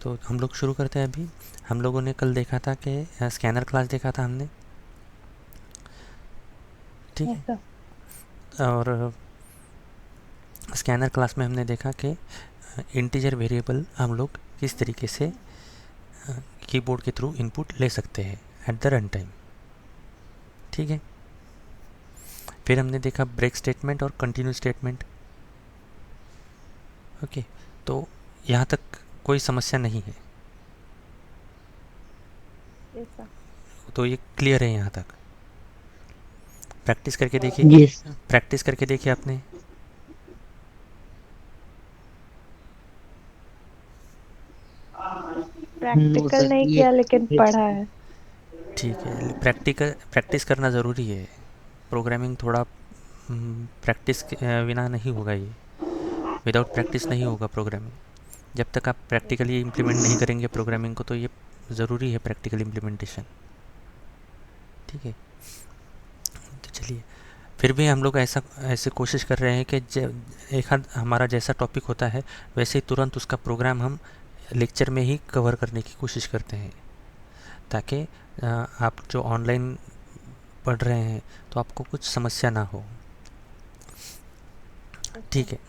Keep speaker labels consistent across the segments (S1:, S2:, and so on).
S1: तो हम लोग शुरू करते हैं अभी। हम लोगों ने कल देखा था कि स्कैनर क्लास देखा था हमने, ठीक
S2: यस
S1: है।
S2: सर।
S1: और स्कैनर क्लास में हमने देखा कि इंटीजर वेरिएबल हम लोग किस तरीके से कीबोर्ड के थ्रू इनपुट ले सकते हैं एट द रन टाइम, ठीक है। फिर हमने देखा ब्रेक स्टेटमेंट और कंटिन्यू स्टेटमेंट, ओके। तो यहाँ तक कोई समस्या नहीं है,
S2: यस सर।
S1: तो ये क्लियर है यहाँ तक। प्रैक्टिस करके देखिए,
S3: यस।
S1: प्रैक्टिस करके देखिए आपने।
S3: नो
S2: प्रैक्टिकल
S3: सर,
S2: नहीं
S3: ये
S2: किया लेकिन पढ़ा है।
S1: ठीक है, प्रैक्टिस करना ज़रूरी है। प्रोग्रामिंग थोड़ा प्रैक्टिस बिना नहीं होगा ये। विदाउट प्रैक्टिस नहीं होगा प्रोग्रामिंग। जब तक आप प्रैक्टिकली इम्प्लीमेंट नहीं करेंगे प्रोग्रामिंग को, तो ये ज़रूरी है प्रैक्टिकल इम्प्लीमेंटेशन, ठीक है। तो चलिए, फिर भी हम लोग ऐसा ऐसे कोशिश कर रहे हैं कि एक आध हमारा जैसा टॉपिक होता है वैसे ही तुरंत उसका प्रोग्राम हम लेक्चर में ही कवर करने की कोशिश करते हैं, ताकि आप जो ऑनलाइन पढ़ रहे हैं तो आपको कुछ समस्या ना हो,
S2: यस सर।
S1: ठीक है।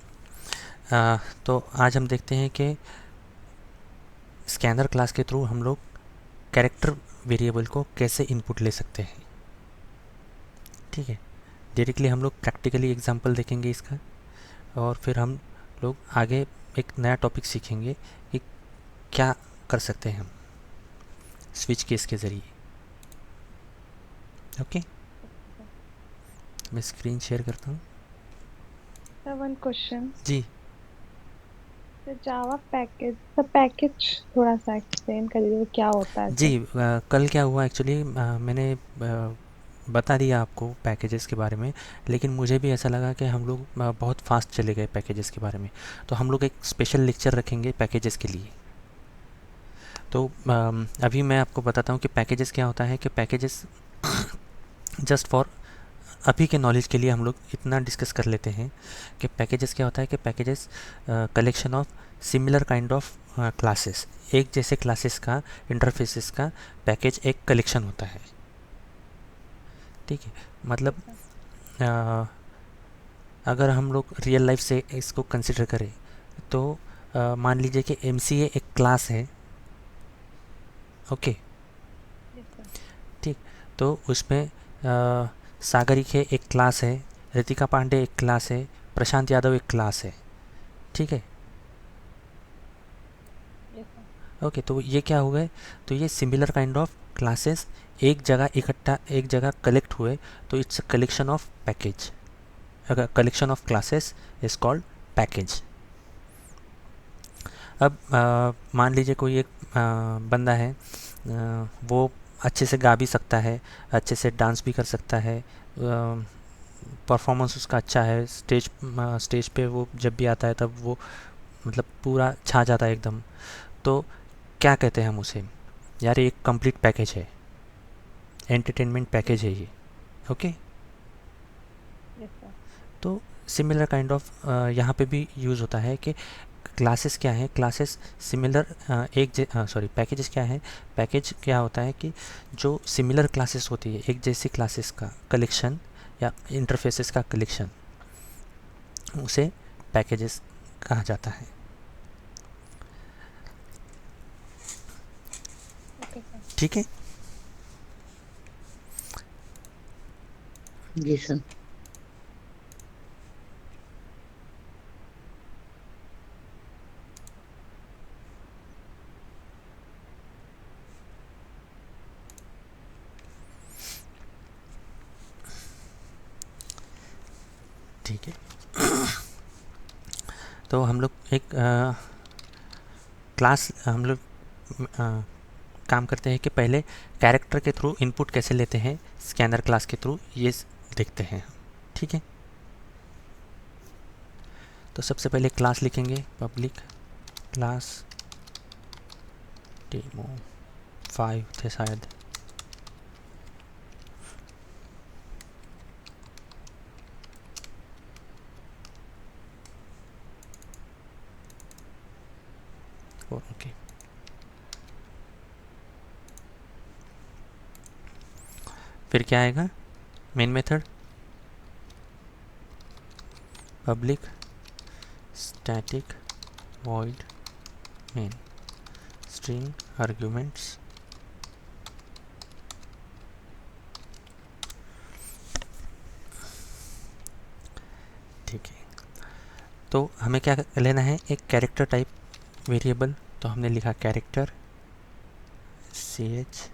S1: तो आज हम देखते हैं कि स्कैनर क्लास के थ्रू हम लोग कैरेक्टर वेरिएबल को कैसे इनपुट ले सकते हैं, ठीक है। डायरेक्टली हम लोग प्रैक्टिकली एग्जांपल देखेंगे इसका, और फिर हम लोग आगे एक नया टॉपिक सीखेंगे कि क्या कर सकते हैं हम स्विच केस के ज़रिए, ओके। मैं स्क्रीन शेयर करता हूँ।
S2: Sir one question.
S1: जी
S2: sir Java package, sir package थोड़ा सा एक्सप्लेन करिए वो क्या होता है
S1: जी,
S2: सर।
S1: कल क्या हुआ एक्चुअली, मैंने बता दिया आपको पैकेजेस के बारे में, लेकिन मुझे भी ऐसा लगा कि हम लोग बहुत फास्ट चले गए पैकेजेस के बारे में। तो हम लोग एक स्पेशल लेक्चर रखेंगे पैकेजेस के लिए। तो अभी मैं आपको बताता हूँ कि पैकेजेस क्या होता है। कि पैकेजेस जस्ट फॉर अभी के नॉलेज के लिए हम लोग इतना डिस्कस कर लेते हैं कि पैकेजेस क्या होता है। कि packages collection of similar kind of classes, एक जैसे क्लासेस का इंटरफेसेस का पैकेज एक कलेक्शन होता है, ठीक है। मतलब
S2: यस सर।
S1: अ, अगर हम लोग रियल लाइफ से इसको कंसिडर करें तो मान लीजिए कि एम एक क्लास है, ओके,
S2: यस सर।
S1: ठीक। तो उसमें सागरिक है एक क्लास है, रितिका पांडे एक क्लास है, प्रशांत यादव एक क्लास है, ठीक है।
S2: Yes sir.
S1: ओके, तो ये क्या हो गए, तो ये सिमिलर काइंड ऑफ क्लासेस एक जगह इकट्ठा एक जगह कलेक्ट हुए, तो it's a collection of package. अगर collection of classes is called package. अब मान लीजिए कोई एक बंदा है, वो अच्छे से गा भी सकता है, अच्छे से डांस भी कर सकता है, परफॉर्मेंस उसका अच्छा है, स्टेज पे वो जब भी आता है तब वो मतलब पूरा छा जाता है एकदम। तो क्या कहते हैं हम उसे, यार ये एक कंप्लीट पैकेज है, एंटरटेनमेंट
S2: यस
S1: पैकेज है
S2: सर।
S1: ये, ओके।
S2: Yes sir.
S1: तो सिमिलर काइंड ऑफ यहाँ पे भी यूज़ होता है कि क्लासेस क्या है, क्लासेस सिमिलर सॉरी पैकेजेस क्या है। पैकेज क्या होता है कि जो सिमिलर क्लासेस होती है, एक जैसी क्लासेस का कलेक्शन या इंटरफेसेस का कलेक्शन, उसे पैकेजेस कहा जाता है,
S2: ओके सर।
S1: ठीक है।
S3: जी सर।
S1: ठीक है, तो हम लोग एक क्लास हम लोग अ, काम करते हैं कि पहले कैरेक्टर के थ्रू इनपुट कैसे लेते हैं स्कैनर क्लास के थ्रू, ये देखते हैं, ठीक है। तो सबसे पहले क्लास लिखेंगे, पब्लिक क्लास डेमो 5 थे शायद, ओके। फिर क्या आएगा, main method public static void main string arguments. ठीक है, तो हमें क्या लेना है, एक कैरेक्टर टाइप वेरिएबल। तो हमने लिखा कैरेक्टर ch।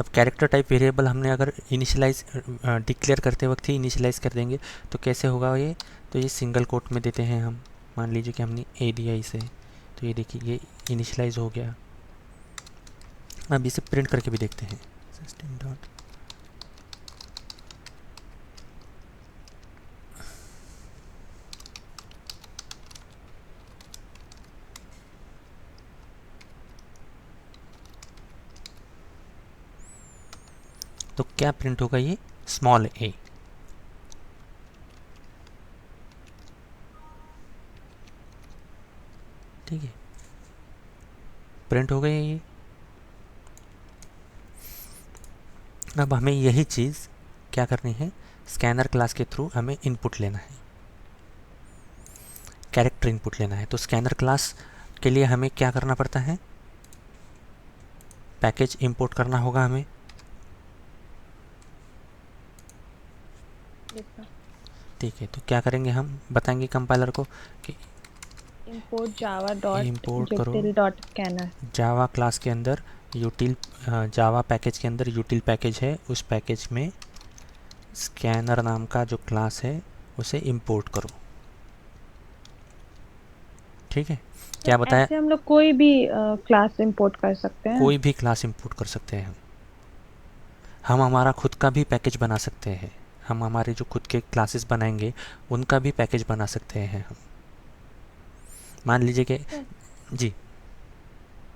S1: अब कैरेक्टर टाइप वेरिएबल हमने अगर इनिशियलाइज डिक्लेयर करते वक्त ही इनिशियलाइज कर देंगे तो कैसे होगा ये, तो ये सिंगल कोट में देते हैं हम। मान लीजिए कि हमने ए दिया इसे, तो ये देखिए ये इनिशियलाइज हो गया। अब इसे प्रिंट करके भी देखते हैं, सिस्टम डॉट। तो क्या प्रिंट होगा, ये स्मॉल ए। ठीक है, प्रिंट हो गई ये। अब हमें यही चीज़ क्या करनी है, स्कैनर क्लास के थ्रू हमें इनपुट लेना है, कैरेक्टर इनपुट लेना है। तो स्कैनर क्लास के लिए हमें क्या करना पड़ता है, पैकेज इंपोर्ट करना होगा हमें। ठीक है, तो क्या करेंगे, हम बताएंगे कंपाइलर को कि
S2: import java dot
S1: इंपोर्ट करो
S2: util dot scanner।
S1: Java class के अंदर यूटिल, जावा पैकेज के अंदर यूटिल पैकेज है, उस पैकेज में स्कैनर नाम का जो क्लास है उसे इंपोर्ट करो। ठीक है, क्या बताया,
S2: ऐसे हम लोग कोई भी क्लास इंपोर्ट कर सकते हैं।
S1: कोई भी क्लास इंपोर्ट कर सकते हैं हम हमारा खुद का भी पैकेज बना सकते हैं। हम हमारे जो खुद के क्लासेस बनाएंगे उनका भी पैकेज बना सकते हैं हम। मान लीजिए कि जी,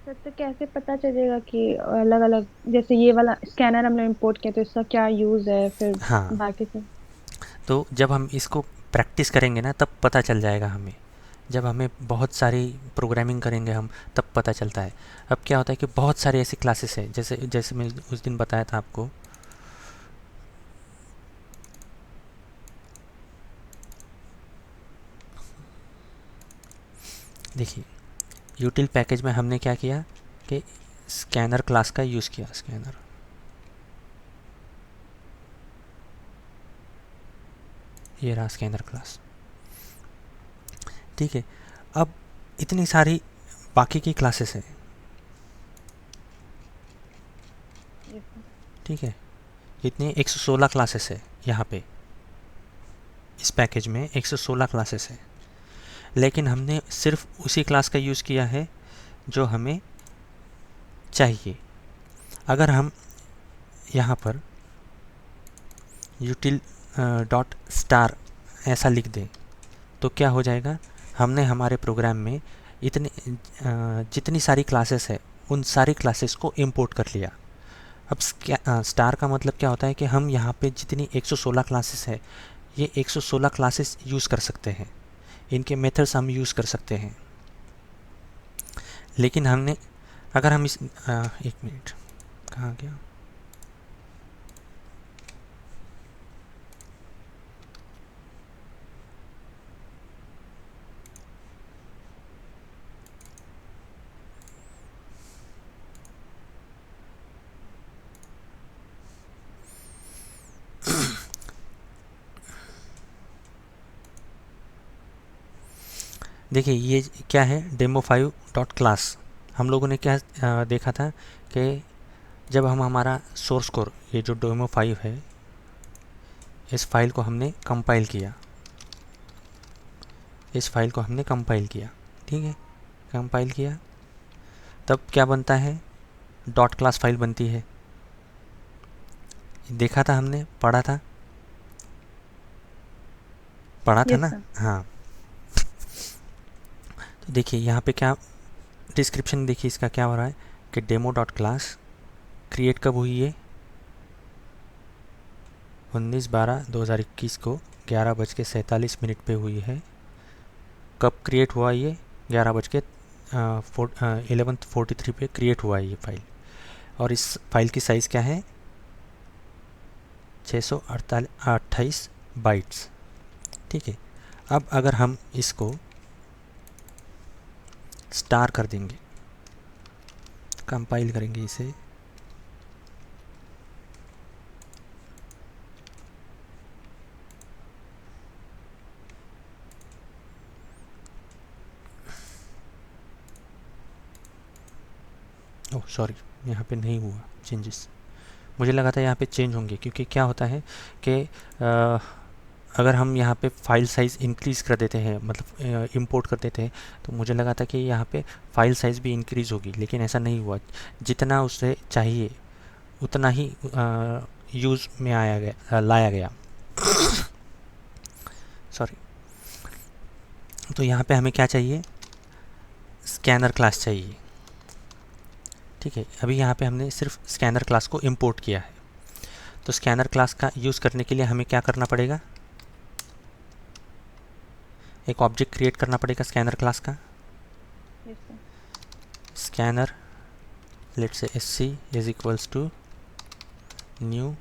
S2: सर तो कैसे पता चलेगा कि अलग अलग, जैसे ये वाला स्कैनर हमने इंपोर्ट किया तो इसका क्या यूज है फिर
S1: हाँ,
S2: बाकी सब।
S1: तो जब हम इसको प्रैक्टिस करेंगे ना तब पता चल जाएगा हमें। जब हमें बहुत सारी प्रोग्रामिंग करेंगे हम तब पता चलता है। अब क्या होता है कि बहुत सारे ऐसी क्लासेस हैं, जैसे जैसे मैं उस दिन बताया था आपको, देखिए यूटिल पैकेज में हमने क्या किया कि स्कैनर क्लास का यूज़ किया। स्कैनर, ये रहा स्कैनर क्लास। ठीक है, अब इतनी सारी बाकी की क्लासेस हैं। ठीक है, इतनी 116 क्लासेस है यहाँ पे, इस पैकेज में 116 क्लासेस है। लेकिन हमने सिर्फ उसी क्लास का यूज़ किया है जो हमें चाहिए। अगर हम यहाँ पर यूटिल डॉट स्टार ऐसा लिख दें तो क्या हो जाएगा, हमने हमारे प्रोग्राम में इतने जितनी सारी क्लासेस है उन सारी क्लासेस को इंपोर्ट कर लिया। अब स्टार का मतलब क्या होता है कि हम यहाँ पे जितनी 116 क्लासेस है ये 116 क्लासेस यूज़ कर सकते हैं, इनके मेथड्स हम यूज़ कर सकते हैं। लेकिन हमने अगर हम इस एक मिनट, कहाँ गया, देखिए ये क्या है, डेमो 5 डॉट क्लास। हम लोगों ने क्या देखा था कि जब हम हमारा सोर्स कोड, ये जो डेमो 5 है, इस फाइल को हमने कंपाइल किया, इस फाइल को हमने कंपाइल किया। ठीक है, कंपाइल किया तब क्या बनता है, डॉट क्लास फाइल बनती है। देखा था हमने, पढ़ा था, पढ़ा था
S2: यस
S1: ना।
S2: सर।
S1: हाँ, तो देखिए यहाँ पे क्या डिस्क्रिप्शन, देखिए इसका क्या हो रहा है कि डेमो डॉट क्लास क्रिएट कब हुई है, 19/12/2021 को 11:47 पे हुई है। कब क्रिएट हुआ ये, 11:11:43 पे क्रिएट हुआ है ये फाइल। और इस फाइल की साइज़ क्या है, 628 बाइट्स। ठीक है, अब अगर हम इसको स्टार कर देंगे, कंपाइल करेंगे इसे, ओह सॉरी, यहाँ पे नहीं हुआ चेंजेस। मुझे लगा था यहाँ पे चेंज होंगे, क्योंकि क्या होता है कि अगर हम यहाँ पे फाइल साइज़ इंक्रीज़ कर देते हैं, मतलब इंपोर्ट कर देते हैं, तो मुझे लगा था कि यहाँ पे फाइल साइज़ भी इंक्रीज़ होगी, लेकिन ऐसा नहीं हुआ। जितना उसे चाहिए उतना ही यूज़ में लाया गया। सॉरी। तो यहाँ पे हमें क्या चाहिए, स्कैनर क्लास चाहिए। ठीक है, अभी यहाँ पे हमने सिर्फ स्कैनर क्लास को इंपोर्ट किया है। तो स्कैनर क्लास का यूज़ करने के लिए हमें क्या करना पड़ेगा, एक ऑब्जेक्ट क्रिएट करना पड़ेगा स्कैनर क्लास का।
S2: Yes sir.
S1: स्कैनर लेट्स से sc is equals to new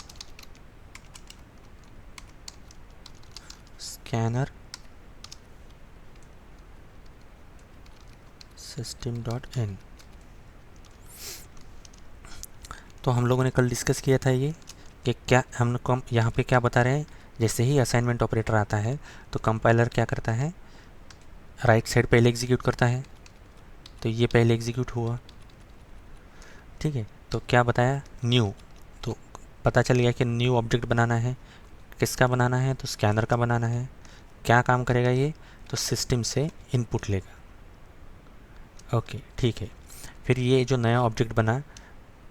S1: scanner system dot in. तो हम लोगों ने कल डिस्कस किया था ये कि क्या हम यहाँ पे क्या बता रहे हैं, जैसे ही असाइनमेंट ऑपरेटर आता है तो कंपाइलर क्या करता है, राइट साइड पहले एग्जीक्यूट करता है। तो ये पहले एग्जीक्यूट हुआ। ठीक है, तो क्या बताया, न्यू। तो पता चल गया कि न्यू ऑब्जेक्ट बनाना है। किसका बनाना है, तो स्कैनर का बनाना है। क्या काम करेगा ये, तो सिस्टम से इनपुट लेगा। ओके ठीक है, फिर ये जो नया ऑब्जेक्ट बना,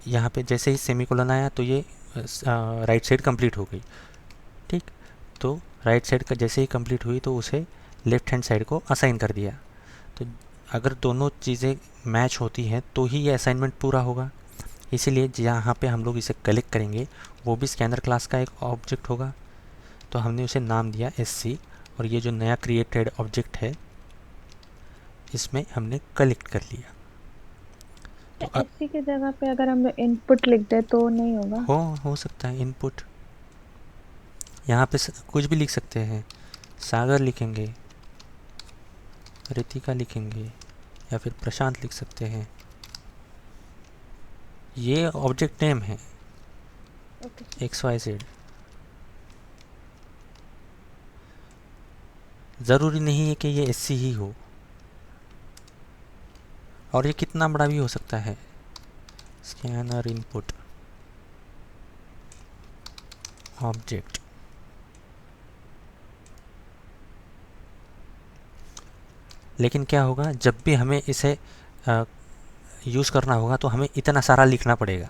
S1: यहाँ पे जैसे ही सेमीकोलन आया तो ये राइट साइड कंप्लीट हो गई। ठीक, तो राइट साइड का जैसे ही कंप्लीट हुई तो उसे लेफ्ट हैंड साइड को असाइन कर दिया। तो अगर दोनों चीज़ें मैच होती हैं तो ही ये असाइनमेंट पूरा होगा। इसीलिए जहाँ पे हम लोग इसे कलेक्ट करेंगे वो भी स्कैनर क्लास का एक ऑब्जेक्ट होगा। तो हमने उसे नाम दिया sc, और ये जो नया क्रिएटेड ऑब्जेक्ट है इसमें हमने कलेक्ट कर लिया। तो
S2: एससी की जगह पे अगर हम इनपुट लिख दे तो नहीं होगा?
S1: हो सकता है इनपुट, यहाँ पे कुछ भी लिख सकते हैं, सागर लिखेंगे, रितिका लिखेंगे, या फिर प्रशांत लिख सकते हैं। ये ऑब्जेक्ट नेम है
S2: ओके।
S1: XYZ। ज़रूरी नहीं है कि ये SC ही हो, और ये कितना बड़ा भी हो सकता है। स्कैनर इनपुट ऑब्जेक्ट, लेकिन क्या होगा, जब भी हमें इसे यूज़ करना होगा तो हमें इतना सारा लिखना पड़ेगा।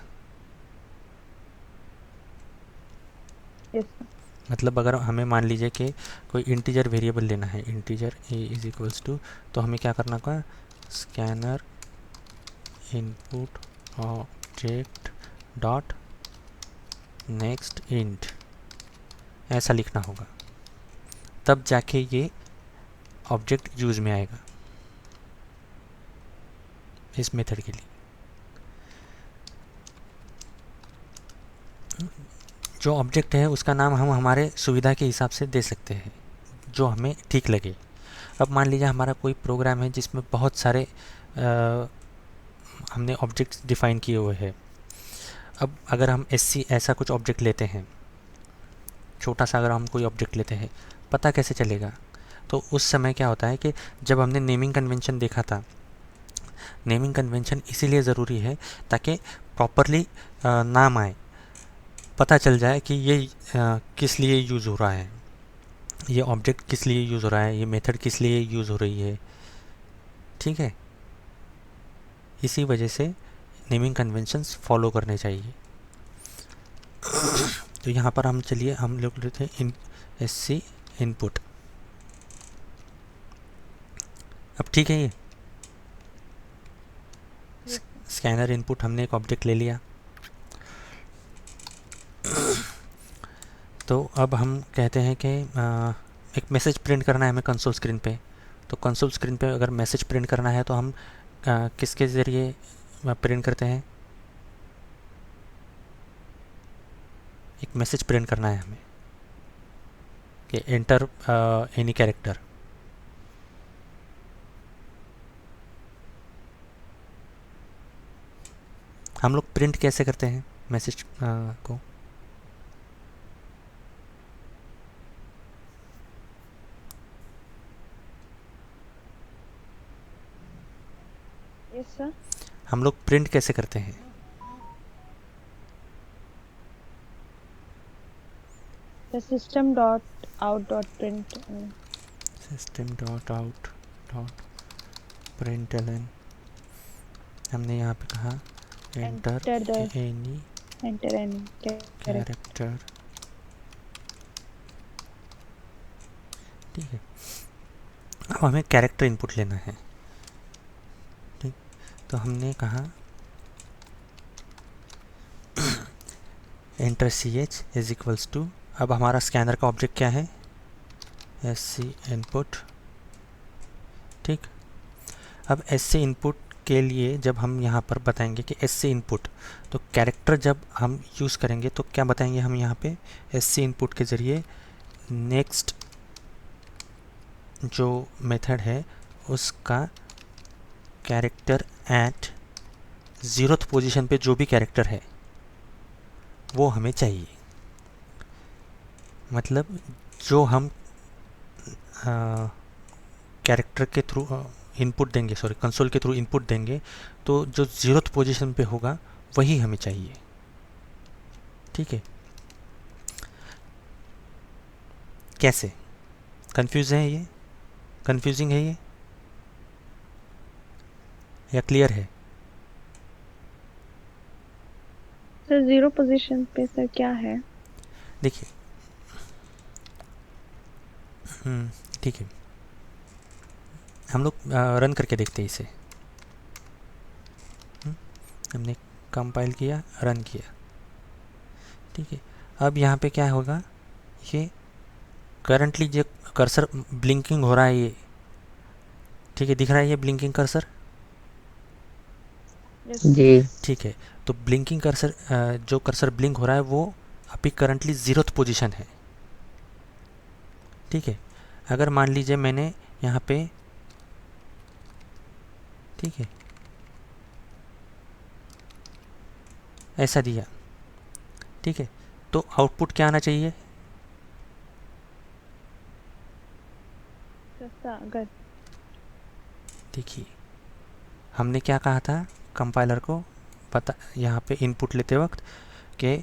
S2: Yes sir.
S1: मतलब अगर हमें मान लीजिए कि कोई इंटीजर वेरिएबल लेना है, integer a is equals to, तो हमें क्या करना होगा, scanner input object dot next int, ऐसा लिखना होगा, तब जाके ये ऑब्जेक्ट यूज़ में आएगा इस मेथड के लिए। जो ऑब्जेक्ट है उसका नाम हम हमारे सुविधा के हिसाब से दे सकते हैं, जो हमें ठीक लगे। अब मान लीजिए हमारा कोई प्रोग्राम है जिसमें बहुत सारे हमने ऑब्जेक्ट्स डिफ़ाइन किए हुए हैं। अब अगर हम SC ऐसा कुछ ऑब्जेक्ट लेते हैं, छोटा सा अगर हम कोई ऑब्जेक्ट लेते हैं, पता कैसे चलेगा, तो उस समय क्या होता है कि जब हमने नेमिंग कन्वेंशन देखा था, नेमिंग कन्वेंशन इसीलिए ज़रूरी है ताकि प्रॉपरली नाम आए, पता चल जाए कि ये किस लिए यूज़ हो रहा है, ये ऑब्जेक्ट किस लिए यूज़ हो रहा है, ये मेथड किस लिए यूज़ हो रही है। ठीक है, इसी वजह से नेमिंग कन्वेंशंस फॉलो करने चाहिए। तो यहाँ पर हम चलिए हम लोग लेते हैं SC इनपुट। अब ठीक है, ये स्कैनर इनपुट हमने एक ऑब्जेक्ट ले लिया। तो अब हम कहते हैं कि एक मैसेज प्रिंट करना है हमें कंसोल स्क्रीन पे। तो कंसोल स्क्रीन पे अगर मैसेज प्रिंट करना है तो हम किसके ज़रिए प्रिंट करते हैं, एक मैसेज प्रिंट करना है हमें कि एंटर एनी कैरेक्टर। हम लोग प्रिंट कैसे करते हैं मैसेज को?
S2: Yes sir.
S1: हम लोग प्रिंट कैसे करते हैं?
S2: The system dot out dot print.
S1: System dot out dot println, हमने यहाँ पे कहा enter
S2: enter the
S1: any
S2: enter any character.
S1: Character. ठीक है, अब हमें कैरेक्टर इनपुट लेना है। ठीक, तो हमने कहा enter C H is equals to, अब हमारा स्कैनर का ऑब्जेक्ट क्या है? S C input. ठीक, अब एस सी इनपुट के लिए जब हम यहाँ पर बताएंगे कि एस सी इनपुट, तो कैरेक्टर जब हम यूज़ करेंगे तो क्या बताएंगे हम यहाँ पे? एस सी इनपुट के ज़रिए नेक्स्ट जो मेथड है उसका कैरेक्टर एट ज़ीरोथ पोजीशन पे जो भी कैरेक्टर है वो हमें चाहिए। मतलब जो हम कैरेक्टर के थ्रू इनपुट देंगे, सॉरी कंसोल के थ्रू इनपुट देंगे, तो जो ज़ीरोथ पोजीशन पे होगा वही हमें चाहिए। ठीक है, कैसे? कंफ्यूज है ये? कंफ्यूजिंग है ये या क्लियर है?
S2: सर जीरो पोजीशन पे सर क्या है?
S1: देखिए, ठीक है, हम लोग रन करके देखते हैं इसे। हमने कंपाइल किया, रन किया। ठीक है, अब यहाँ पे क्या होगा? ये करंटली जो कर्सर ब्लिंकिंग हो रहा है ये, ठीक है, दिख रहा है ये ब्लिंकिंग कर्सर?
S2: यस
S3: जी।
S1: ठीक है, तो ब्लिंकिंग कर्सर जो कर्सर ब्लिंक हो रहा है वो अभी करंटली ज़ीरोथ पोजीशन है। ठीक है, अगर मान लीजिए मैंने यहाँ पे, ठीक है, ऐसा दिया, ठीक है, तो आउटपुट क्या आना चाहिए?
S2: सर अगर
S1: देखिए, हमने क्या कहा था कंपाइलर को पता यहाँ पे इनपुट लेते वक्त कि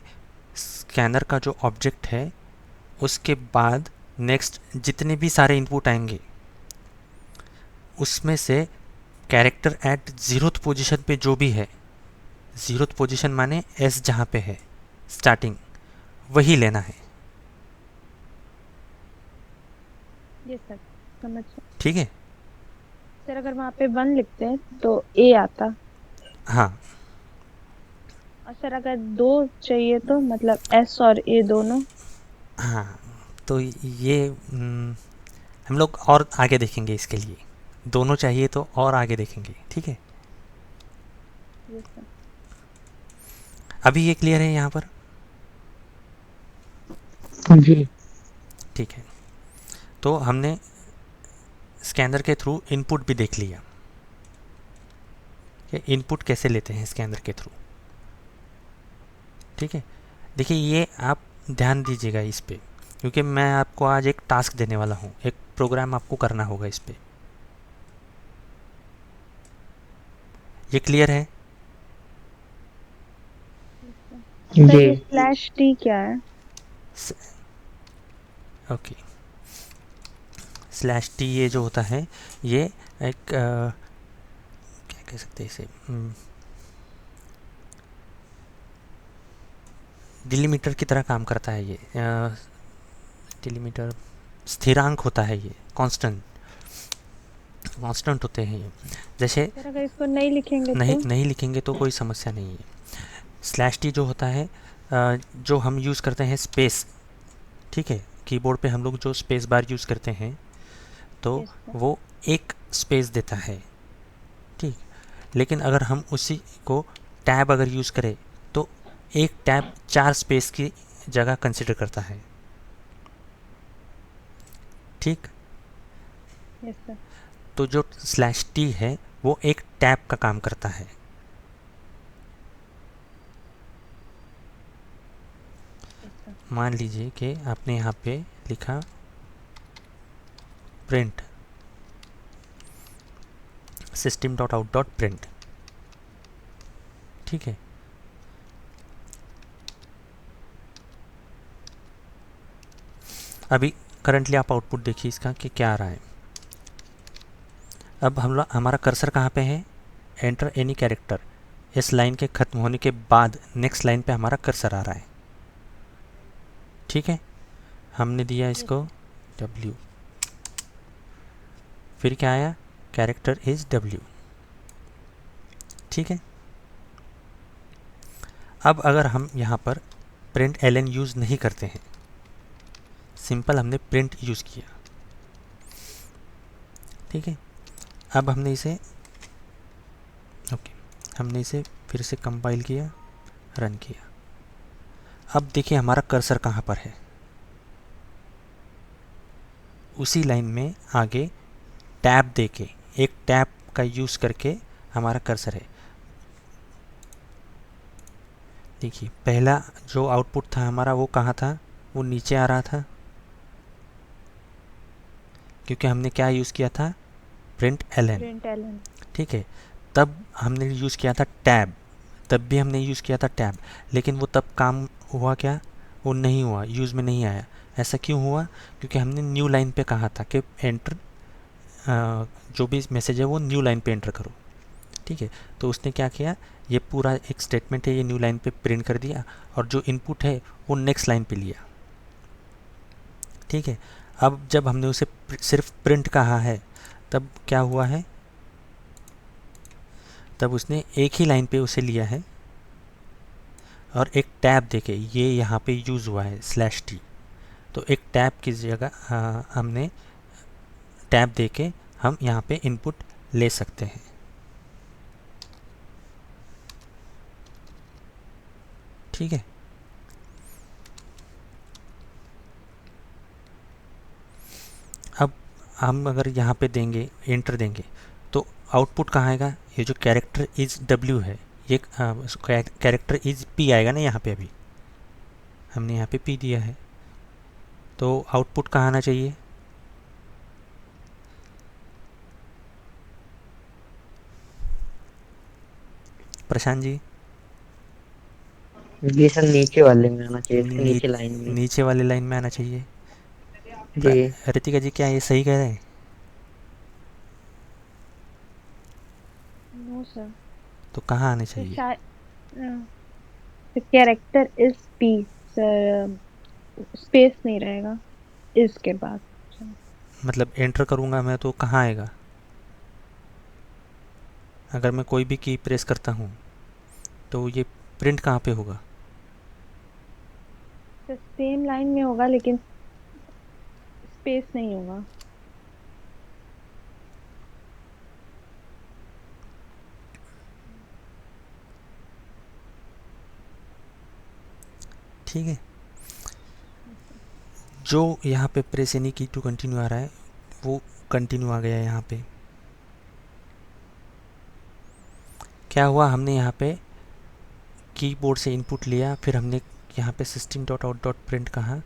S1: स्कैनर का जो ऑब्जेक्ट है उसके बाद नेक्स्ट जितने भी सारे इनपुट आएंगे उसमें से कैरेक्टर एट ज़ीरोथ पोजीशन पे जो भी है, ज़ीरोथ पोजीशन माने एस जहाँ पे है स्टार्टिंग, वही लेना है।
S2: यस सर समझ।
S1: ठीक है,
S2: सर अगर वहाँ पे 1 लिखते हैं तो ए आता,
S1: हाँ
S2: और सर अगर 2 चाहिए तो मतलब एस और ए दोनों।
S1: हाँ, तो ये हम लोग और आगे देखेंगे इसके लिए, दोनों चाहिए तो और आगे देखेंगे। ठीक है,
S2: यस सर।
S1: अभी ये क्लियर है यहाँ पर?
S3: जी।
S1: ठीक है, तो हमने स्कैनर के थ्रू इनपुट भी देख लिया कि इनपुट कैसे लेते हैं स्कैनर के थ्रू। ठीक है, देखिए ये आप ध्यान दीजिएगा इस पे, क्योंकि मैं आपको आज एक टास्क देने वाला हूँ, एक प्रोग्राम आपको करना होगा इस पे। ये क्लियर है?
S2: सर
S3: जी।
S2: ये स्लैश टी क्या है?
S1: ओके, स्लैश टी ये जो होता है ये एक क्या कह सकते हैं इसे, डिलीमीटर की तरह काम करता है ये। डिलीमीटर स्थिरांक होता है, ये कांस्टेंट कांस्टेंट होते हैं ये। जैसे
S2: सर अगर इसको नहीं लिखेंगे
S1: नहीं
S2: तो?
S1: नहीं लिखेंगे तो कोई समस्या नहीं है। स्लैश टी जो होता है जो हम यूज़ करते हैं स्पेस, ठीक है, कीबोर्ड पे हम लोग जो स्पेस बार यूज़ करते हैं तो
S2: यस सर।
S1: वो एक स्पेस देता है। ठीक, लेकिन अगर हम उसी को टैब अगर यूज़ करें तो एक टैब 4 स्पेस की जगह कंसिडर करता है। ठीक।
S2: Yes sir.
S1: तो जो स्लैश टी है वो एक टैब का काम करता है।
S2: Yes sir.
S1: मान लीजिए कि आपने यहाँ पे लिखा print system dot out dot print. ठीक है। अभी करंटली आप आउटपुट देखिए इसका कि क्या आ रहा है। अब हमारा कर्सर कहाँ पे है? Enter any character. इस लाइन के ख़त्म होने के बाद नेक्स्ट लाइन पे हमारा कर्सर आ रहा है। ठीक है। हमने दिया
S2: यस
S1: इसको
S2: सर।
S1: W, फिर क्या आया? Character is W। ठीक है। अब अगर हम यहाँ पर प्रिंट एलन यूज़ नहीं करते हैं, सिंपल हमने प्रिंट यूज़ किया। ठीक है। अब हमने इसे हमने इसे फिर से कंपाइल किया, रन किया। अब देखिए हमारा कर्सर कहाँ पर है। उसी लाइन में आगे टैब देके, एक टैब का यूज़ करके हमारा कर्सर है। देखिए पहला जो आउटपुट था हमारा वो कहाँ था? वो नीचे आ रहा था, क्योंकि हमने क्या यूज़ किया था? Println.
S2: Println.
S1: ठीक है। तब हमने यूज़ किया था टैब, तब भी हमने यूज़ किया था टैब, लेकिन वो तब काम हुआ क्या? वो नहीं हुआ, यूज़ में नहीं आया। ऐसा क्यों हुआ? क्योंकि हमने न्यू लाइन पे कहा था कि एंटर, जो भी मैसेज है वो न्यू लाइन पे एंटर करो। ठीक है। तो उसने क्या किया? ये पूरा एक स्टेटमेंट है, ये न्यू लाइन पे प्रिंट कर दिया, और जो इनपुट है वो नेक्स्ट लाइन पे लिया। ठीक है। अब जब हमने उसे सिर्फ प्रिंट कहा है, तब क्या हुआ है? तब उसने एक ही लाइन पे उसे लिया है और एक टैब देके, ये यहाँ पे यूज़ हुआ है स्लैश टी, तो एक टैब की जगह हमने टैब देके हम यहाँ पे इनपुट ले सकते हैं। ठीक है। अब हम अगर यहाँ पे देंगे, एंटर देंगे, तो आउटपुट कहाँ आएगा? ये जो कैरेक्टर इज W है, ये कैरेक्टर इज P आएगा ना। यहाँ पे अभी हमने यहाँ पे P दिया है, तो आउटपुट कहाँ आना चाहिए? प्रशांत जी?
S3: ये सर नीचे वाले में आना चाहिए, इसके
S1: नी,
S3: नीचे लाइन में।
S1: नीचे वाले लाइन में आना चाहिए।
S3: जी।
S1: रितिका जी क्या ये सही कह रहे हैं?
S2: No sir.
S1: तो कहाँ आने
S2: तो
S1: चाहिए?
S2: शायद the character is P sir, space नहीं रहेगा इसके बाद।
S1: मतलब एंटर करूँगा मैं तो कहाँ आएगा? अगर मैं कोई भी की प्रेस करता हूँ तो ये प्रिंट कहाँ पे होगा?
S2: तो सेम लाइन में होगा लेकिन स्पेस नहीं होगा।
S1: ठीक है। जो यहाँ पे प्रेस एनी की टू कंटिन्यू आ रहा है वो कंटिन्यू आ गया यहाँ पे। क्या हुआ? हमने यहाँ पे कीबोर्ड से इनपुट लिया, फिर हमने यहाँ पे system dot out dot print कहा,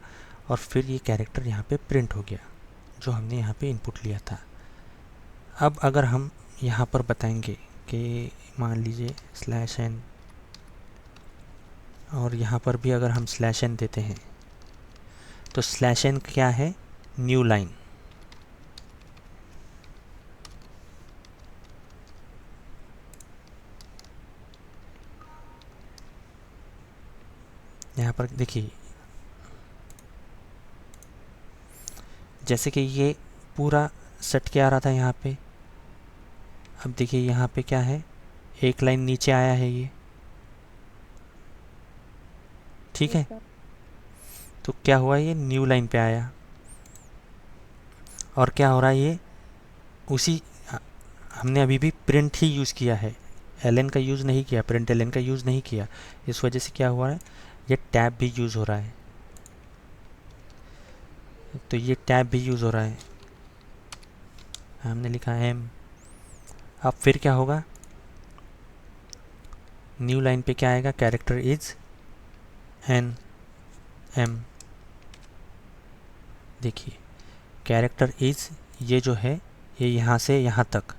S1: और फिर ये कैरेक्टर यहाँ पे प्रिंट हो गया जो हमने यहाँ पे इनपुट लिया था। अब अगर हम यहाँ पर बताएंगे कि मान लीजिए स्लैश एन, और यहाँ पर भी अगर हम स्लैश एन देते हैं, तो स्लैश एन क्या है? New line. यहाँ पर देखिए, जैसे कि ये पूरा सट के आ रहा था यहाँ पे, अब देखिए यहाँ पे क्या है? एक लाइन नीचे आया है ये। ठीक
S2: यस
S1: है।
S2: सर।
S1: तो क्या हुआ? ये न्यू लाइन पे आया, और क्या हो रहा है? ये उसी, हमने अभी भी प्रिंट ही यूज़ किया है, एलन का यूज़ नहीं किया, प्रिंट एलन का यूज़ नहीं किया। इस वजह से क्या हुआ है? ये टैब भी यूज़ हो रहा है। तो ये टैब भी यूज़ हो रहा है, हमने लिखा एम। अब फिर क्या होगा, न्यू लाइन पे क्या आएगा, कैरेक्टर इज एन एम। देखिए कैरेक्टर इज, ये जो है ये यहाँ से यहाँ तक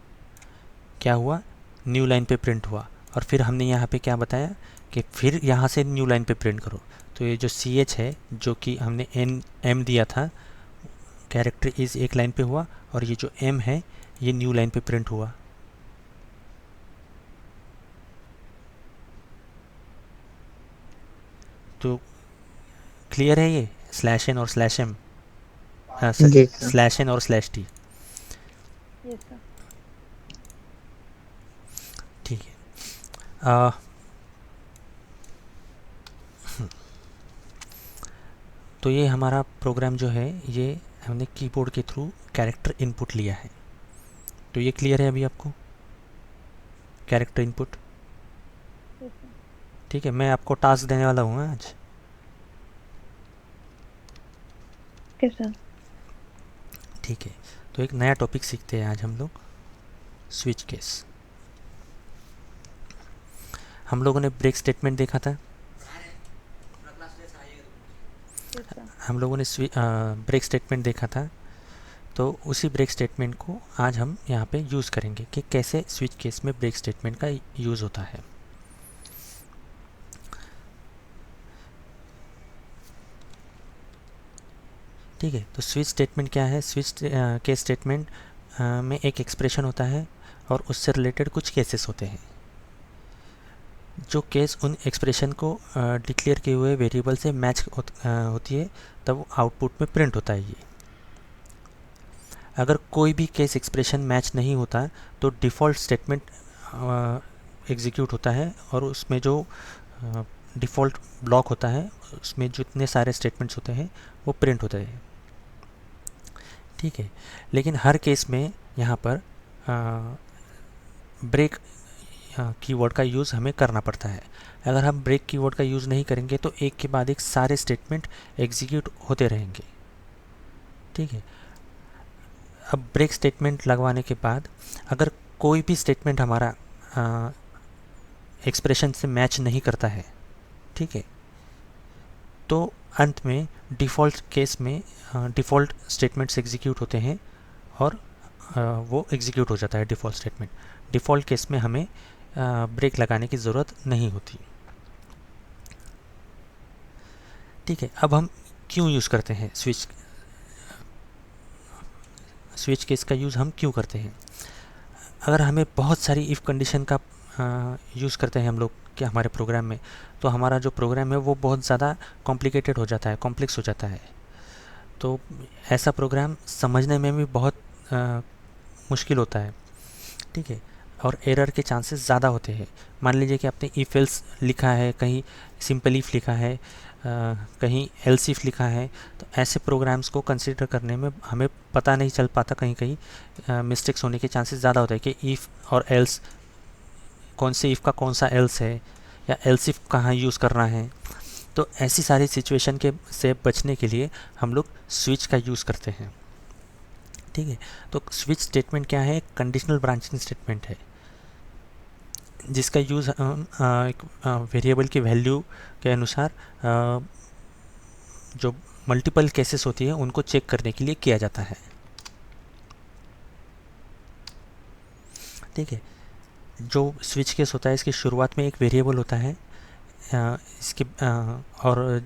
S1: क्या हुआ, न्यू लाइन पे प्रिंट हुआ। और फिर हमने यहाँ पे क्या बताया कि फिर यहाँ से न्यू लाइन पे प्रिंट करो। तो ये जो सी एच है जो कि हमने एन एम दिया था, कैरेक्टर इज एक लाइन पे हुआ, और ये जो एम है ये न्यू लाइन पे प्रिंट हुआ। तो क्लियर है ये स्लैश एन और स्लैश एम,
S3: जी सर।
S1: स्लैश एन और स्लैश टी।
S2: Yes sir.
S1: ठीक है। आ, तो ये हमारा प्रोग्राम जो है ये हमने कीबोर्ड के थ्रू कैरेक्टर इनपुट लिया है। तो ये क्लियर है अभी आपको, कैरेक्टर इनपुट।
S2: Yes sir.
S1: ठीक है, मैं आपको टास्क देने वाला हूँ आज।
S2: Okay sir.
S1: ठीक है, तो एक नया टॉपिक सीखते हैं आज हम लोग, स्विच केस। हम लोगों ने ब्रेक स्टेटमेंट देखा था,
S2: यस सर।
S1: हम लोगों ने ब्रेक स्टेटमेंट देखा था। तो उसी ब्रेक स्टेटमेंट को आज हम यहाँ पे यूज़ करेंगे कि कैसे स्विच केस में ब्रेक स्टेटमेंट का यूज़ होता है। ठीक है, तो स्विच स्टेटमेंट क्या है, स्विच केस स्टेटमेंट में एक एक्सप्रेशन होता है और उससे रिलेटेड कुछ केसेस होते हैं। जो केस उन एक्सप्रेशन को डिक्लेयर किए हुए वेरिएबल से मैच होती है, तब आउटपुट में प्रिंट होता है ये। अगर कोई भी केस एक्सप्रेशन मैच नहीं होता तो डिफ़ॉल्ट स्टेटमेंट एग्जीक्यूट होता है, और उसमें जो डिफ़ॉल्ट ब्लॉक होता है उसमें जितने सारे स्टेटमेंट्स होते हैं वो प्रिंट होते हैं। ठीक है, लेकिन हर केस में यहाँ पर ब्रेक कीवर्ड का यूज़ हमें करना पड़ता है। अगर हम ब्रेक कीवर्ड का यूज़ नहीं करेंगे तो एक के बाद एक सारे स्टेटमेंट एग्जीक्यूट होते रहेंगे। ठीक है, अब ब्रेक स्टेटमेंट लगवाने के बाद अगर कोई भी स्टेटमेंट हमारा एक्सप्रेशन से मैच नहीं करता है, ठीक है, तो अंत में डिफ़ॉल्ट केस में डिफ़ॉल्ट स्टेटमेंट्स एग्जीक्यूट होते हैं और वो एग्जीक्यूट हो जाता है डिफ़ॉल्ट स्टेटमेंट। डिफ़ॉल्ट केस में हमें ब्रेक लगाने की ज़रूरत नहीं होती। ठीक है, अब हम क्यों यूज़ करते हैं स्विच केस का यूज़ हम क्यों करते हैं। अगर हमें बहुत सारी इफ़ कंडीशन का यूज़ करते हैं हम लोग कि हमारे प्रोग्राम में, तो हमारा जो प्रोग्राम है वो बहुत ज़्यादा कॉम्प्लिकेटेड हो जाता है, कॉम्प्लेक्स हो जाता है। तो ऐसा प्रोग्राम समझने में भी बहुत मुश्किल होता है। ठीक है, और एरर के चांसेस ज़्यादा होते हैं। मान लीजिए कि आपने इफ़ एल्स लिखा है, कहीं सिंपल इफ़ लिखा है, कहीं एल्स इफ़ लिखा है, तो ऐसे प्रोग्राम्स को कंसिडर करने में हमें पता नहीं चल पाता, कहीं कहीं मिस्टेक्स होने के चांसेस ज़्यादा होते हैं कि इफ़ और एल्स, कौन से इफ़ का कौन सा एल्स है, या एल्स इफ़ कहाँ यूज़ करना है। तो ऐसी सारी सिचुएशन के से बचने के लिए हम लोग स्विच का यूज़ करते हैं। ठीक है, तो स्विच स्टेटमेंट क्या है, कंडीशनल ब्रांचिंग स्टेटमेंट है, जिसका यूज़ एक वेरिएबल की वैल्यू के अनुसार जो मल्टीपल केसेस होती है उनको चेक करने के लिए किया जाता है। ठीक है, जो स्विच केस होता है इसकी शुरुआत में एक वेरिएबल होता है, इसके और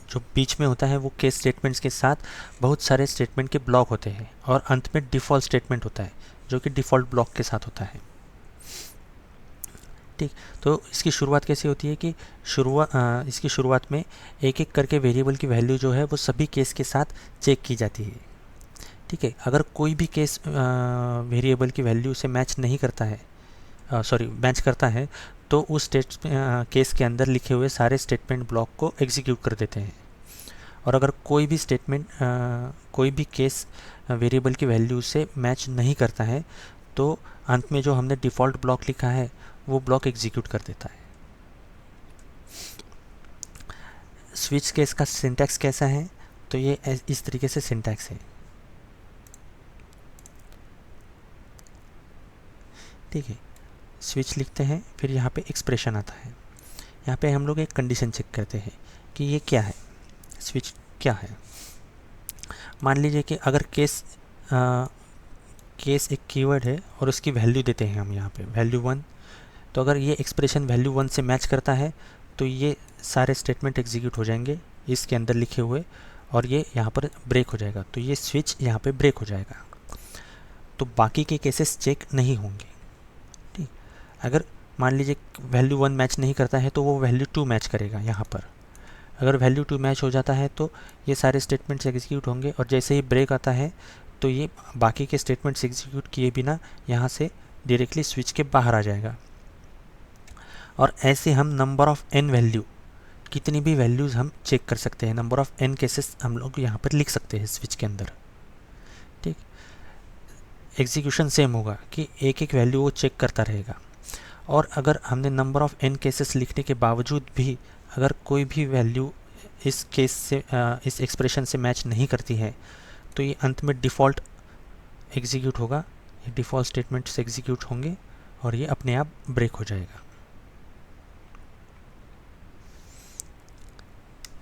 S1: जो बीच में होता है वो केस स्टेटमेंट्स के साथ बहुत सारे स्टेटमेंट के ब्लॉक होते हैं, और अंत में डिफ़ॉल्ट स्टेटमेंट होता है जो कि डिफ़ॉल्ट ब्लॉक के साथ होता है। ठीक, तो इसकी शुरुआत कैसे होती है कि इसकी शुरुआत में एक एक करके वेरिएबल की वैल्यू जो है वो सभी केस के साथ चेक की जाती है। ठीक है, अगर कोई भी केस वेरिएबल की वैल्यू से मैच नहीं करता है, मैच करता है, तो उस केस के अंदर लिखे हुए सारे स्टेटमेंट ब्लॉक को एग्जीक्यूट कर देते हैं। और अगर कोई भी कोई भी केस वेरिएबल की वैल्यू से मैच नहीं करता है, तो अंत में जो हमने डिफ़ॉल्ट ब्लॉक लिखा है वो ब्लॉक एग्जीक्यूट कर देता है। स्विच केस का सिंटैक्स कैसा है, तो ये इस तरीके से सिंटैक्स है। ठीक है, स्विच लिखते हैं, फिर यहाँ पे एक्सप्रेशन आता है। यहाँ पे हम लोग एक कंडीशन चेक करते हैं कि ये क्या है, स्विच क्या है। मान लीजिए कि अगर केस एक कीवर्ड है और उसकी वैल्यू देते हैं हम यहाँ पे वैल्यू 1, तो अगर ये एक्सप्रेशन वैल्यू 1 से मैच करता है तो ये सारे स्टेटमेंट एग्जीक्यूट हो जाएंगे इसके अंदर लिखे हुए, और ये यहाँ पर ब्रेक हो जाएगा, तो ये स्विच यहाँ पे ब्रेक हो जाएगा, तो बाकी के केसेस चेक नहीं होंगे। ठीक, अगर मान लीजिए वैल्यू 1 मैच नहीं करता है तो वो वैल्यू 2 मैच करेगा यहाँ पर। अगर वैल्यू 2 मैच हो जाता है तो ये सारे स्टेटमेंट्स एग्जीक्यूट होंगे, और जैसे ही ब्रेक आता है तो ये बाकी के स्टेटमेंट्स एग्जीक्यूट किए बिना यहाँ से डायरेक्टली स्विच के बाहर आ जाएगा। और ऐसे हम नंबर ऑफ़ n वैल्यू, कितनी भी वैल्यूज़ हम चेक कर सकते हैं, नंबर ऑफ़ n केसेस हम लोग यहाँ पर लिख सकते हैं स्विच के अंदर। ठीक, एग्जीक्यूशन सेम होगा कि एक एक वैल्यू वो चेक करता रहेगा। और अगर हमने नंबर ऑफ़ n केसेस लिखने के बावजूद भी अगर कोई भी वैल्यू इस केस से इस एक्सप्रेशन से मैच नहीं करती है तो ये अंत में डिफ़ॉल्ट एग्जीक्यूट होगा, ये डिफ़ॉल्ट स्टेटमेंट्स एग्जीक्यूट होंगे और ये अपने आप ब्रेक हो जाएगा।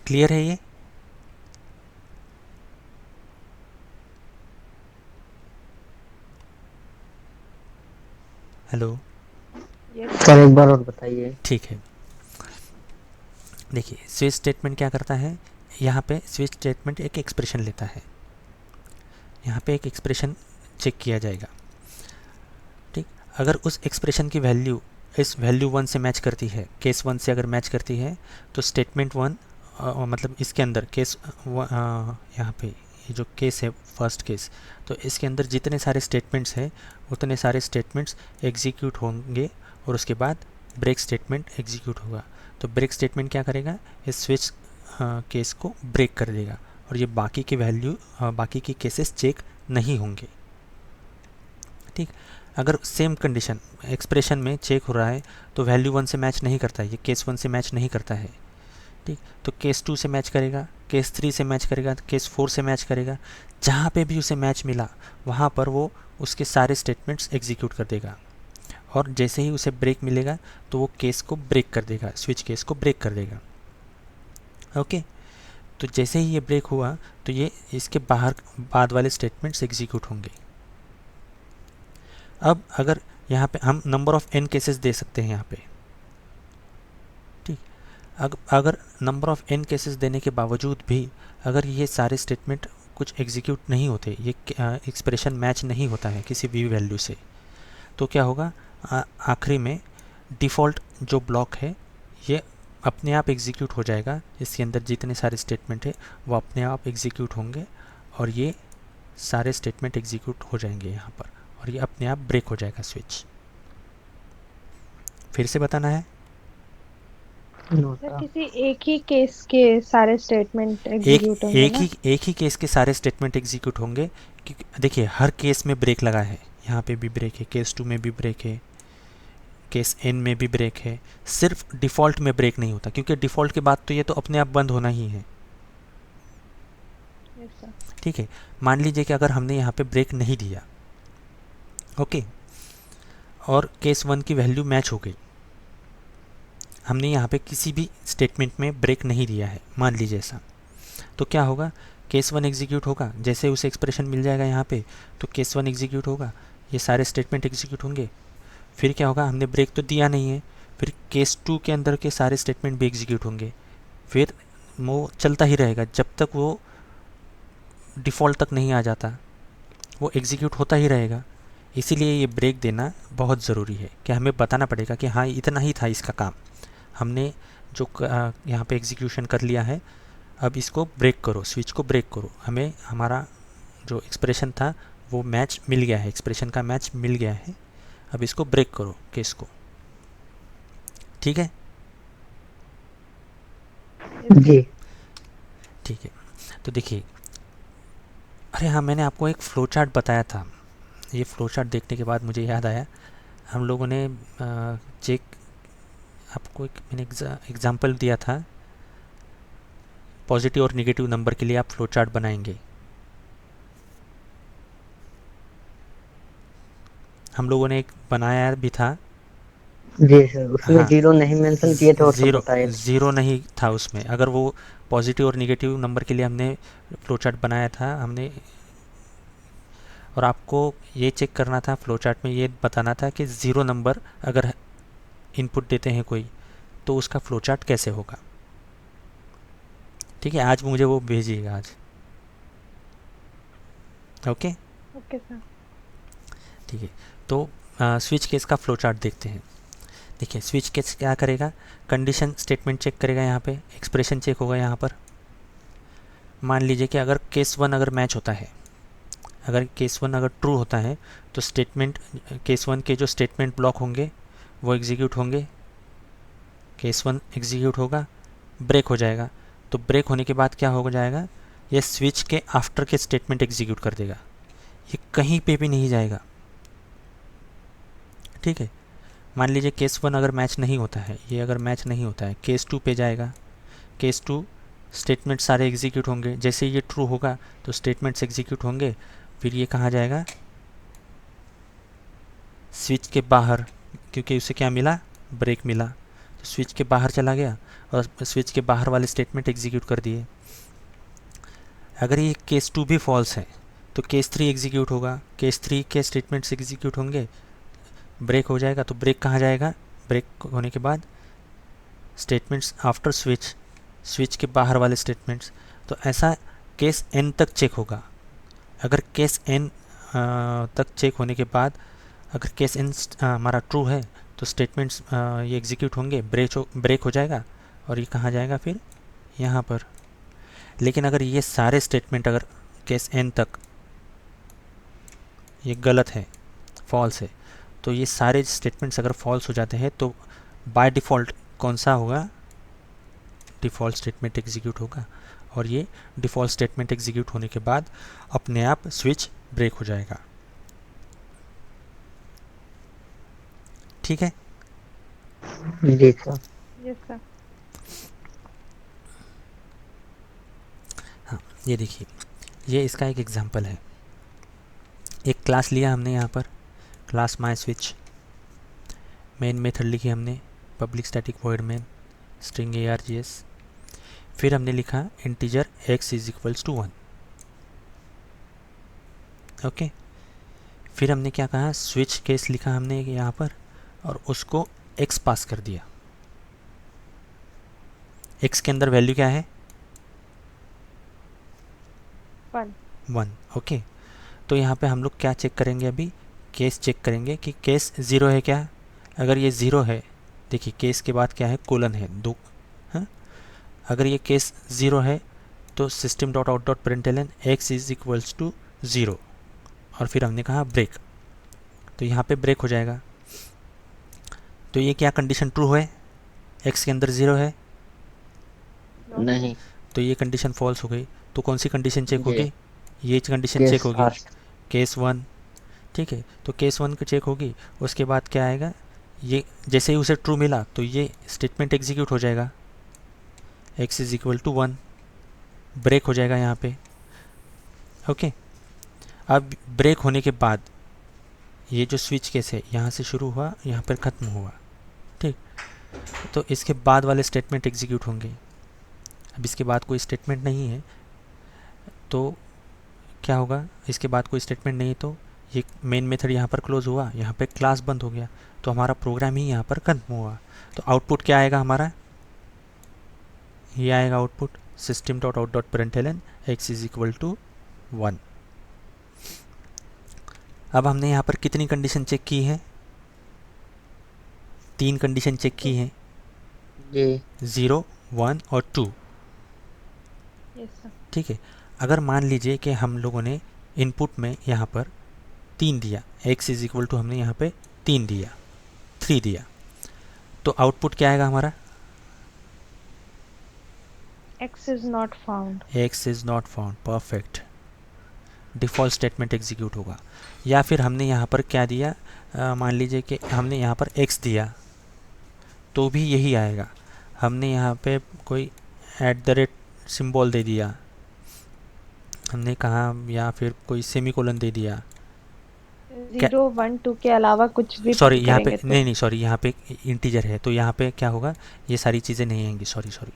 S1: क्लियर है ये? हेलो,
S3: सर एक बार और बताइए।
S1: ठीक है। देखिए स्विच स्टेटमेंट क्या करता है, यहाँ पे स्विच स्टेटमेंट एक एक्सप्रेशन लेता है, यहाँ पे एक एक्सप्रेशन चेक किया जाएगा। ठीक, अगर उस एक्सप्रेशन की वैल्यू इस वैल्यू 1 से मैच करती है, केस 1 से अगर मैच करती है तो स्टेटमेंट 1 मतलब इसके अंदर केस यहाँ पे ये जो केस है फर्स्ट केस, तो इसके अंदर जितने सारे स्टेटमेंट्स हैं उतने सारे स्टेटमेंट्स एग्जीक्यूट होंगे और उसके बाद ब्रेक स्टेटमेंट एग्जीक्यूट होगा। तो ब्रेक स्टेटमेंट क्या करेगा, इस स्विच केस को ब्रेक कर देगा और ये बाकी की वैल्यू बाकी की केसेस चेक नहीं होंगे। ठीक, अगर सेम कंडीशन एक्सप्रेशन में चेक हो रहा है तो वैल्यू 1 से मैच नहीं करता है, ये केस 1 से मैच नहीं करता है। ठीक, तो केस 2 से मैच करेगा, केस 3 से मैच करेगा, केस 4 से मैच करेगा, जहाँ पे भी उसे मैच मिला वहाँ पर वो उसके सारे स्टेटमेंट्स एग्जीक्यूट कर देगा, और जैसे ही उसे ब्रेक मिलेगा तो वो केस को ब्रेक कर देगा, स्विच केस को ब्रेक कर देगा। ओके, तो जैसे ही ये ब्रेक हुआ तो ये इसके बाहर बाद वाले स्टेटमेंट्स एग्जीक्यूट होंगे। अब अगर यहाँ पे हम number of n cases they सकते हैं यहाँ पे। ठीक, अगर नंबर ऑफ़ n केसेस देने के बावजूद भी अगर ये सारे स्टेटमेंट कुछ एग्जीक्यूट नहीं होते, ये एक्सप्रेशन मैच नहीं होता है किसी भी वैल्यू से, तो क्या होगा, आखिरी में डिफ़ॉल्ट जो ब्लॉक है ये अपने आप एग्जीक्यूट हो जाएगा, इसके अंदर जितने सारे स्टेटमेंट है वो अपने आप एग्जीक्यूट होंगे और ये सारे स्टेटमेंट एग्जीक्यूट हो जाएंगे यहाँ पर, और ये अपने आप ब्रेक हो जाएगा स्विच। फिर से बताना है?
S2: सर किसी एक ही केस के सारे स्टेटमेंट एग्जीक्यूट होंगे ना?
S1: एक ही केस के सारे स्टेटमेंट एग्जीक्यूट होंगे, क्योंकि देखिए हर केस में ब्रेक लगा है, यहाँ पे भी ब्रेक है, केस 2 में भी ब्रेक है, केस n में भी ब्रेक है, सिर्फ डिफ़ॉल्ट में ब्रेक नहीं होता, क्योंकि डिफ़ॉल्ट के बाद तो ये तो अपने आप बंद होना ही है। ठीक है, मान लीजिए कि अगर हमने यहाँ पे ब्रेक नहीं दिया, ओके, और केस 1 की वैल्यू मैच हो गई, हमने यहाँ पे किसी भी स्टेटमेंट में ब्रेक नहीं दिया है, मान लीजिए ऐसा, तो क्या होगा, केस 1 एग्जीक्यूट होगा, जैसे उसे एक्सप्रेशन मिल जाएगा यहाँ पे तो केस 1 एग्जीक्यूट होगा, ये सारे स्टेटमेंट एग्जीक्यूट होंगे। फिर क्या होगा, हमने ब्रेक तो दिया नहीं है, फिर केस 2 के अंदर के सारे स्टेटमेंट भी एग्जीक्यूट होंगे, फिर वो चलता ही रहेगा जब तक वो डिफ़ॉल्ट तक नहीं आ जाता, वो एग्जीक्यूट होता ही रहेगा। इसीलिए ये ब्रेक देना बहुत ज़रूरी है कि हमें बताना पड़ेगा कि हाँ इतना ही था इसका काम, हमने जो यहाँ पे एग्जीक्यूशन कर लिया है, अब इसको ब्रेक करो, स्विच को ब्रेक करो, हमें हमारा जो एक्सप्रेशन था वो मैच मिल गया है, एक्सप्रेशन का मैच मिल गया है, अब इसको ब्रेक करो केस को। ठीक है
S3: जी
S1: ठीक है, तो देखिए, अरे हाँ मैंने आपको एक फ्लो चार्ट बताया था, ये फ्लो चार्ट देखने के बाद मुझे याद आया, हम लोगों ने चेक, आपको एक मैंने एग्ज़ाम्पल दिया था पॉजिटिव और निगेटिव नंबर के लिए आप फ्लो चार्ट बनाएंगे। हम लोगों ने एक बनाया भी था।
S3: जी सर, उसमें
S1: हाँ,
S3: जीरो नहीं मेंशन किए थे और सब
S1: ज़ीरो
S3: बताए थे।
S1: ज़ीरो नहीं था उसमें। अगर वो पॉजिटिव और निगेटिव नंबर के लिए हमने फ्लो चार्ट बनाया था हमने, और आपको ये चेक करना था फ्लो चार्ट में, ये बताना था कि ज़ीरो नंबर अगर इनपुट देते हैं कोई तो उसका फ्लो चार्ट कैसे होगा। ठीक है, आज मुझे वो भेजिएगा आज। Okay,
S2: okay sir.
S1: ठीक है। तो स्विच केस का फ्लो चार्ट देखते हैं। देखिए स्विच केस क्या करेगा, कंडीशन स्टेटमेंट चेक करेगा, यहाँ पे एक्सप्रेशन चेक होगा। यहाँ पर मान लीजिए कि अगर केस वन अगर मैच होता है, अगर केस वन अगर ट्रू होता है तो स्टेटमेंट, केस वन के जो स्टेटमेंट ब्लॉक होंगे वो एग्जीक्यूट होंगे। केस वन एग्जीक्यूट होगा, ब्रेक हो जाएगा। तो ब्रेक होने के बाद क्या हो जाएगा, ये स्विच के आफ्टर के स्टेटमेंट एग्जीक्यूट कर देगा, ये कहीं पे भी नहीं जाएगा। ठीक है, मान लीजिए केस वन अगर मैच नहीं होता है, ये अगर मैच नहीं होता है, केस टू पे जाएगा। केस टू स्टेटमेंट सारे एग्जीक्यूट होंगे, जैसे ये ट्रू होगा तो स्टेटमेंट्स एग्जीक्यूट होंगे। फिर ये कहाँ जाएगा, स्विच के बाहर, क्योंकि उसे क्या मिला, ब्रेक मिला, तो स्विच के बाहर चला गया और स्विच के बाहर वाले स्टेटमेंट एग्जीक्यूट कर दिए। अगर ये केस टू भी फॉल्स है तो केस थ्री एग्जीक्यूट होगा, केस थ्री के स्टेटमेंट्स एग्जीक्यूट होंगे, ब्रेक हो जाएगा। तो ब्रेक कहाँ जाएगा, ब्रेक होने के बाद स्टेटमेंट्स आफ्टर स्विच, स्विच के बाहर वाले स्टेटमेंट्स। तो ऐसा केस एन तक चेक होगा। अगर केस एन तक चेक होने के बाद अगर केस एन हमारा ट्रू है तो स्टेटमेंट्स ये एग्जीक्यूट होंगे, ब्रेक हो जाएगा और ये कहाँ जाएगा, फिर यहाँ पर। लेकिन अगर ये सारे स्टेटमेंट अगर केस एन तक ये गलत है, फॉल्स है, तो ये सारे स्टेटमेंट्स अगर फॉल्स हो जाते हैं तो बाय डिफ़ॉल्ट कौन सा होगा, डिफ़ॉल्ट स्टेटमेंट एग्जीक्यूट होगा। और ये डिफ़ॉल्ट स्टेटमेंट एग्जीक्यूट होने के बाद अपने आप स्विच ब्रेक हो जाएगा। ठीक है,
S3: जी सर।
S2: Yes sir.
S1: हाँ ये देखिए, ये इसका एक एग्जांपल है। एक क्लास लिया हमने यहाँ पर, class my switch, main method लिखी हमने public static void main string args, फिर हमने लिखा integer x is equals to 1। Okay, फिर हमने क्या कहा, स्विच केस लिखा हमने यहाँ पर और उसको x पास कर दिया। x के अंदर वैल्यू क्या है, 1। ओके, तो यहाँ पे हम लोग क्या चेक करेंगे, अभी केस चेक करेंगे कि केस ज़ीरो है क्या। अगर ये ज़ीरो है, देखिए केस के बाद क्या है, कोलन है, दो। हाँ, अगर ये केस ज़ीरो है तो system dot out dot println X is equals to zero, और फिर हमने कहा ब्रेक, तो यहाँ पे ब्रेक हो जाएगा। तो ये क्या कंडीशन ट्रू है, एक्स के अंदर ज़ीरो है,
S3: नहीं।
S1: तो ये कंडीशन फॉल्स हो गई। तो कौन सी कंडीशन चेक
S3: जी।
S1: होगी, ये कंडीशन
S3: केस
S1: चेक होगी,
S3: फर्स्ट।
S1: Case one. ठीक है, तो केस वन की चेक होगी, उसके बाद क्या आएगा, ये जैसे ही उसे ट्रू मिला तो ये स्टेटमेंट एग्जीक्यूट हो जाएगा, x is equal to 1, break हो जाएगा यहाँ पे। ओके, अब ब्रेक होने के बाद ये जो स्विच केस है यहाँ से शुरू हुआ, यहाँ पर ख़त्म हुआ। ठीक, तो इसके बाद वाले स्टेटमेंट एग्जीक्यूट होंगे। अब इसके बाद कोई स्टेटमेंट नहीं है तो क्या होगा, इसके बाद कोई स्टेटमेंट नहीं, तो ये मेन मेथड यहाँ पर क्लोज हुआ, यहाँ पे क्लास बंद हो गया, तो हमारा प्रोग्राम ही यहाँ पर खत्म हुआ। तो आउटपुट क्या आएगा हमारा, ये आएगा output system dot out dot println X is equal to 1। अब हमने यहाँ पर कितनी कंडीशन चेक की है, 3 कंडीशन चेक की है,
S3: जी।
S1: 0, 1 और 2।
S2: Yes sir.
S1: ठीक है, अगर मान लीजिए कि हम लोगों ने इनपुट में यहाँ पर 3 दिया, x इज इक्वल टू हमने यहाँ पे 3 दिया, 3 दिया, तो आउटपुट क्या आएगा हमारा,
S2: X is not found।
S1: x is not found, perfect, default statement execute होगा। या फिर हमने यहाँ पर क्या दिया, मान लीजिए कि हमने यहाँ पर x दिया तो भी यही आएगा। हमने यहाँ पे कोई @ सिंबल दे दिया हमने कहा, या फिर कोई सेमीकोलन दे दिया।
S2: 0 1 2 के अलावा कुछ भी
S1: सॉरी
S2: प्रिंट
S1: यहाँ पे
S2: करेंगे तो
S1: नहीं नहीं, सॉरी यहाँ पे इंटीजर है तो यहाँ पे क्या होगा, ये सारी चीज़ें नहीं आएंगी। सॉरी सॉरी,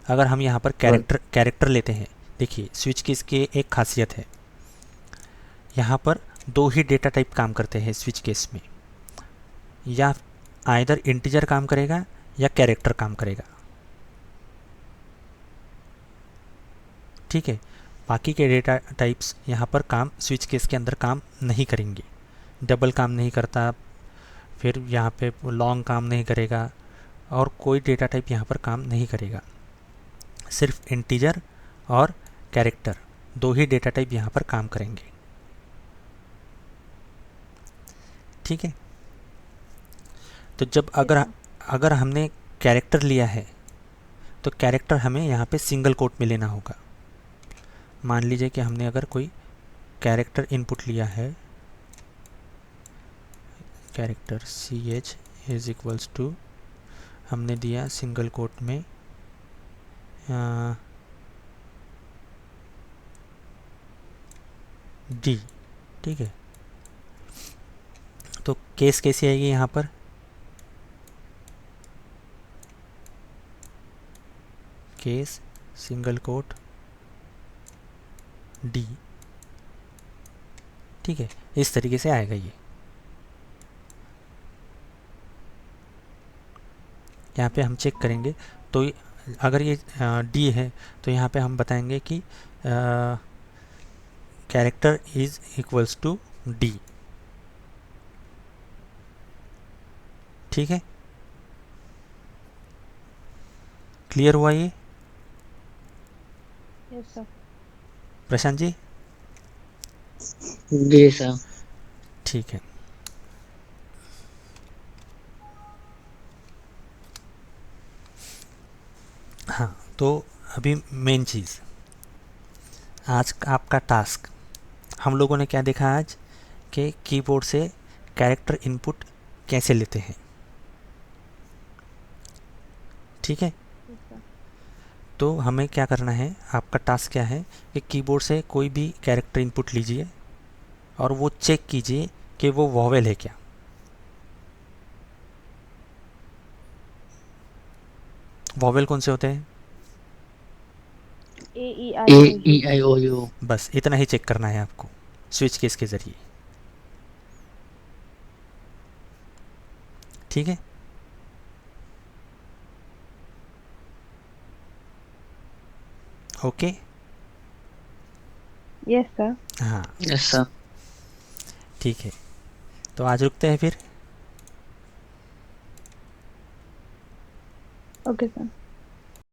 S1: अगर हम यहाँ पर कैरेक्टर लेते हैं, देखिए स्विच केस की एक खासियत है, यहाँ पर दो ही डेटा टाइप काम करते हैं स्विच केस में, या आइदर इंटीजर काम करेगा या कैरेक्टर काम करेगा। ठीक है, बाकी के डेटा टाइप्स यहाँ पर काम स्विच केस के अंदर काम नहीं करेंगे। डबल काम नहीं करता, फिर यहाँ पे लॉन्ग काम नहीं करेगा, और कोई डेटा टाइप यहाँ पर काम नहीं करेगा। सिर्फ इंटीजर और कैरेक्टर दो ही डेटा टाइप यहाँ पर काम करेंगे। ठीक है, तो जब अगर हमने कैरेक्टर लिया है तो कैरेक्टर हमें यहाँ पे सिंगल कोट में लेना होगा। मान लीजिए कि हमने अगर कोई कैरेक्टर इनपुट लिया है, character ch is equals to, हमने दिया सिंगल कोट में d। ठीक है, तो केस कैसी आएगी यहाँ पर, केस सिंगल कोट d। ठीक है, इस तरीके से आएगा ये। यहाँ पे हम चेक करेंगे तो अगर ये d है तो यहाँ पे हम बताएंगे कि character is equals to d। ठीक है, क्लियर हुआ ये
S2: यस सर।
S1: प्रशांत जी?
S3: जी सर।
S1: ठीक है, हाँ तो अभी मेन चीज़, आज का आपका टास्क, हम लोगों ने क्या देखा आज कि कीबोर्ड से कैरेक्टर इनपुट कैसे लेते हैं। ठीक है,
S2: यस सर।
S1: तो हमें क्या करना है, आपका टास्क क्या है कि कीबोर्ड से कोई भी कैरेक्टर इनपुट लीजिए और वो चेक कीजिए कि वो वॉवेल है क्या। वॉवेल कौन से होते हैं?
S2: A E I
S3: A
S2: O
S3: E
S2: U।
S3: I O U.
S1: बस इतना ही चेक करना है आपको स्विच केस के ज़रिए। ठीक है, ओके।
S2: Yes sir.
S1: हाँ
S3: यस सर।
S1: ठीक है, तो आज रुकते हैं फिर।
S2: Okay sir.